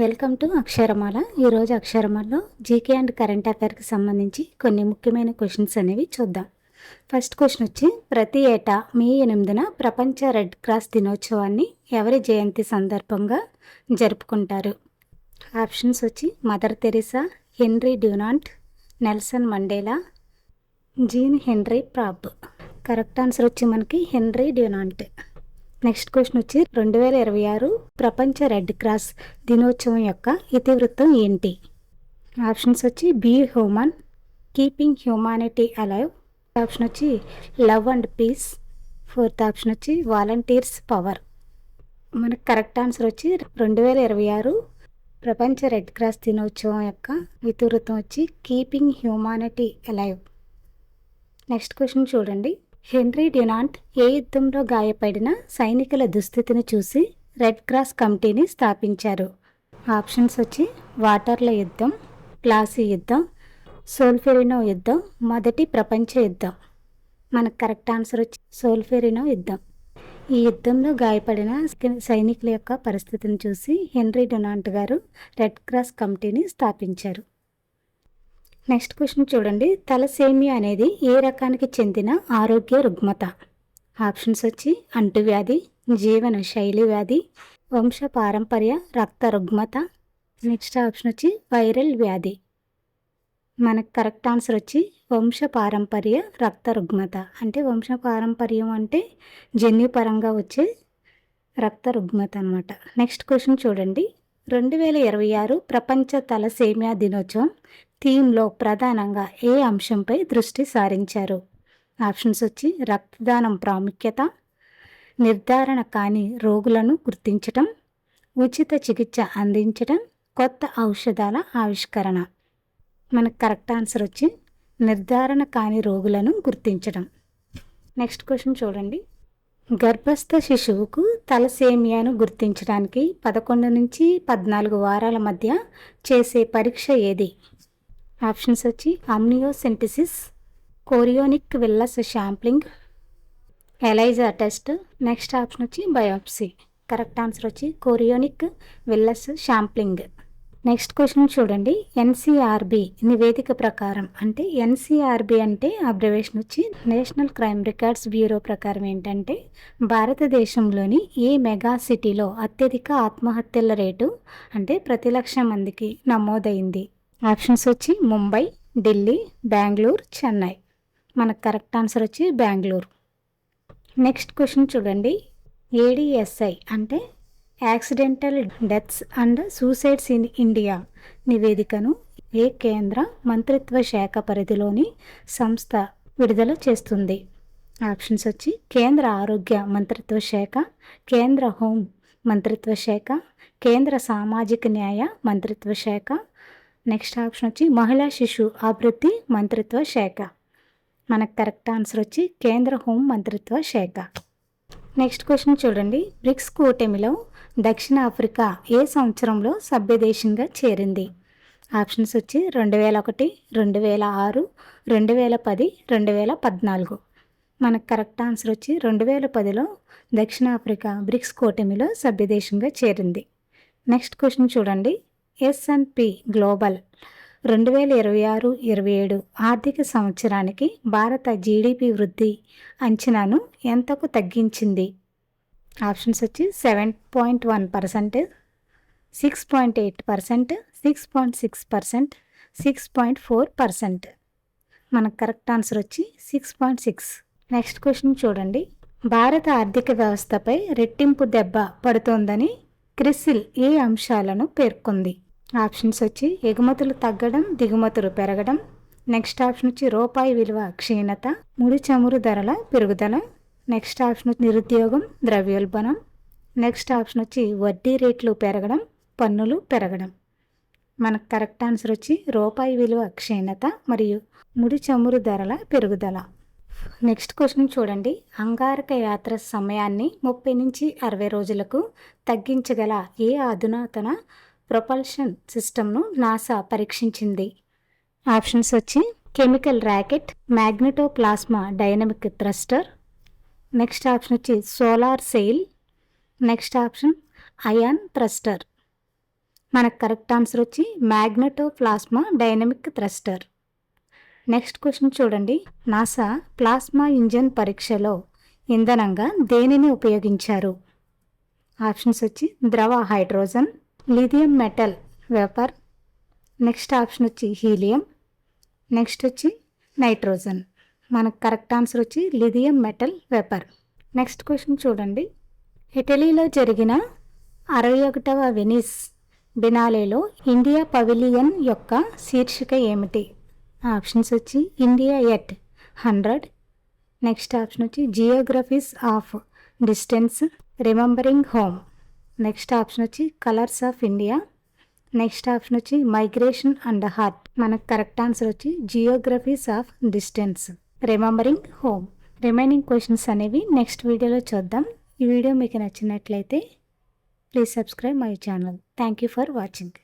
Welcome to Aksharamala. ఈరోజు అక్షరమాలలో GK and current అఫైర్కి సంబంధించి కొన్ని ముఖ్యమైన క్వశ్చన్స్ అనేవి చూద్దాం. ఫస్ట్ క్వశ్చన్ వచ్చి, ప్రతి ఏటా మే 8న ప్రపంచ రెడ్ క్రాస్ దినోత్సవాన్ని ఎవరి జయంతి సందర్భంగా జరుపుకుంటారు? ఆప్షన్స్ వచ్చి Mother Teresa, Henry Dunant, Nelson Mandela, Jean Henry ప్రాబ్. కరెక్ట్ ఆన్సర్ వచ్చి మనకి హెన్రీ డ్యూనాంట్. నెక్స్ట్ క్వశ్చన్ వచ్చి, 2026 ప్రపంచ రెడ్ క్రాస్ దినోత్సవం యొక్క ఇతివృత్తం ఏంటి? ఆప్షన్స్ వచ్చి be human, keeping humanity alive. Option వచ్చి love and peace. Fourth option వచ్చి వాలంటీర్స్ పవర్. మనకు కరెక్ట్ ఆన్సర్ వచ్చి 2026 ప్రపంచ రెడ్ క్రాస్ దినోత్సవం యొక్క ఇతివృత్తం వచ్చి keeping humanity alive. Next question చూడండి. హెన్రీ డ్యూనాంట్ ఏ యుద్ధంలో గాయపడిన సైనికుల దుస్థితిని చూసి రెడ్ క్రాస్ కమిటీని స్థాపించారు? ఆప్షన్స్ వచ్చి వాటర్ల యుద్ధం, ప్లాసీ యుద్ధం, సోల్ఫెరినో యుద్ధం, మొదటి ప్రపంచ యుద్ధం. మనకు కరెక్ట్ ఆన్సర్ వచ్చి సోల్ఫెరినో యుద్ధం. ఈ యుద్ధంలో గాయపడిన సైనికుల యొక్క పరిస్థితిని చూసి హెన్రీ డ్యూనాంట్ గారు రెడ్ క్రాస్ కమిటీని స్థాపించారు. నెక్స్ట్ క్వశ్చన్ చూడండి. తలసేమియా అనేది ఏ రకానికి చెందిన ఆరోగ్య రుగ్మత? ఆప్షన్స్ వచ్చి అంటువ్యాధి, జీవన శైలి వ్యాధి, వంశ పారంపర్య రక్త రుగ్మత. నెక్స్ట్ ఆప్షన్ వచ్చి వైరల్ వ్యాధి. మనకు కరెక్ట్ ఆన్సర్ వచ్చి వంశ పారంపర్య రక్త రుగ్మత. అంటే వంశ పారంపర్యం అంటే జన్యుపరంగా వచ్చే రక్త రుగ్మత అనమాట. నెక్స్ట్ క్వశ్చన్ చూడండి. 2026 ప్రపంచ తలసేమియా దినోత్సవం థీమ్లో ప్రధానంగా ఏ అంశంపై దృష్టి సారించారు? ఆప్షన్స్ వచ్చి రక్తదానం ప్రాముఖ్యత, నిర్ధారణ కాని రోగులను గుర్తించటం, ఉచిత చికిత్స అందించటం, కొత్త ఔషధాల ఆవిష్కరణ. మనకు కరెక్ట్ ఆన్సర్ వచ్చి నిర్ధారణ కాని రోగులను గుర్తించడం. నెక్స్ట్ క్వశ్చన్ చూడండి. గర్భస్థ శిశువుకు తలసేమియాను గుర్తించడానికి 11 నుంచి 14 వారాల మధ్య చేసే పరీక్ష ఏది? ఆప్షన్స్ వచ్చి amniocentesis, chorionic villus sampling, ELISA test. Next option వచ్చి బయోప్సీ. కరెక్ట్ ఆన్సర్ వచ్చి chorionic villus sampling. Next question చూడండి. ఎన్సీఆర్బి నివేదిక ప్రకారం, అంటే ఎన్సీఆర్బి అంటే అబ్రివేషన్ వచ్చి నేషనల్ క్రైమ్ రికార్డ్స్ బ్యూరో ప్రకారం ఏంటంటే భారతదేశంలోని ఏ మెగా సిటీలో అత్యధిక ఆత్మహత్యల రేటు అంటే ప్రతి 1,00,000 మందికి నమోదైంది? ఆప్షన్స్ వచ్చి ముంబై, ఢిల్లీ, బెంగళూరు, చెన్నై. మనకు కరెక్ట్ ఆన్సర్ వచ్చి బెంగళూరు. నెక్స్ట్ క్వశ్చన్ చూడండి. ఏడిఎస్ఐ అంటే accidental deaths and suicides in India నివేదికను ఏ కేంద్ర మంత్రిత్వ శాఖ పరిధిలోని సంస్థ విడుదల చేస్తుంది? ఆప్షన్స్ వచ్చి కేంద్ర ఆరోగ్య మంత్రిత్వ శాఖ, కేంద్ర హోం మంత్రిత్వ శాఖ, కేంద్ర సామాజిక న్యాయ మంత్రిత్వ శాఖ. నెక్స్ట్ ఆప్షన్ వచ్చి మహిళా శిశు అభివృద్ధి మంత్రిత్వ శాఖ. మనకు కరెక్ట్ ఆన్సర్ వచ్చి కేంద్ర హోం మంత్రిత్వ శాఖ. నెక్స్ట్ క్వశ్చన్ చూడండి. బ్రిక్స్ కూటమిలో దక్షిణాఫ్రికా ఏ సంవత్సరంలో సభ్యదేశంగా చేరింది? ఆప్షన్స్ వచ్చి 2001, 2006, 2010, 2014. మనకు కరెక్ట్ ఆన్సర్ వచ్చి 2010లో దక్షిణాఫ్రికా బ్రిక్స్ కూటమిలో సభ్యదేశంగా చేరింది. నెక్స్ట్ క్వశ్చన్ చూడండి. S&P గ్లోబల్ 2026-27 ఆర్థిక సంవత్సరానికి భారత జీడిపి వృద్ధి అంచనాను ఎంతకు తగ్గించింది? ఆప్షన్స్ వచ్చి 7.1%, 6.8%, 6.6%, 6.4%. మనకు కరెక్ట్ ఆన్సర్ వచ్చి 6.6. నెక్స్ట్ క్వశ్చన్ చూడండి. భారత ఆర్థిక వ్యవస్థపై రెట్టింపు దెబ్బ పడుతోందని క్రిసిల్ ఏ అంశాలను పేర్కొంది? ఆప్షన్స్ వచ్చి ఎగుమతులు తగ్గడం, దిగుమతులు పెరగడం. నెక్స్ట్ ఆప్షన్ వచ్చి రూపాయి విలువ క్షీణత, ముడి చమురు ధరల పెరుగుదల. నెక్స్ట్ ఆప్షన్ వచ్చి నిరుద్యోగం, ద్రవ్యోల్బణం. నెక్స్ట్ ఆప్షన్ వచ్చి వడ్డీ రేట్లు పెరగడం, పన్నులు పెరగడం. మనకు కరెక్ట్ ఆన్సర్ వచ్చి రూపాయి విలువ క్షీణత మరియు ముడి చమురు ధరల పెరుగుదల. నెక్స్ట్ క్వశ్చన్ చూడండి. అంగారక యాత్ర సమయాన్ని 30 నుంచి 60 రోజులకు తగ్గించగల ఏ అధునాతన ప్రొపల్షన్ సిస్టమ్ను నాసా పరీక్షించింది? ఆప్షన్స్ వచ్చి chemical rocket, magnetoplasma dynamic thruster. Next option వచ్చి solar sail. Next option ion thruster. మనకు కరెక్ట్ ఆన్సర్ వచ్చి magnetoplasma dynamic thruster. Next question చూడండి. నాసా ప్లాస్మా ఇంజన్ పరీక్షలో ఇంధనంగా దేనిని ఉపయోగించారు? ఆప్షన్స్ వచ్చి ద్రవ hydrogen, lithium metal vapour, next option వచ్చి హీలియం, నెక్స్ట్ వచ్చి నైట్రోజన్. మనకు కరెక్ట్ ఆన్సర్ వచ్చి lithium metal vapour. Next question చూడండి. ఇటలీలో జరిగిన 61వ వెనిస్ బినాలేలో ఇండియా పవిలియన్ యొక్క శీర్షిక ఏమిటి? ఆప్షన్స్ వచ్చి ఇండియా ఎట్ 100, నెక్స్ట్ ఆప్షన్ వచ్చి geographies of distance, remembering home, next option వచ్చి colours of India, next option వచ్చి మైగ్రేషన్ అండ్ హార్ట్. మనకు కరెక్ట్ ఆన్సర్ వచ్చి geographies of distance, remembering home. Remaining questions అనేవి నెక్స్ట్ వీడియోలో చూద్దాం. ఈ వీడియో మీకు నచ్చినట్లయితే please subscribe my channel. Thank you for watching.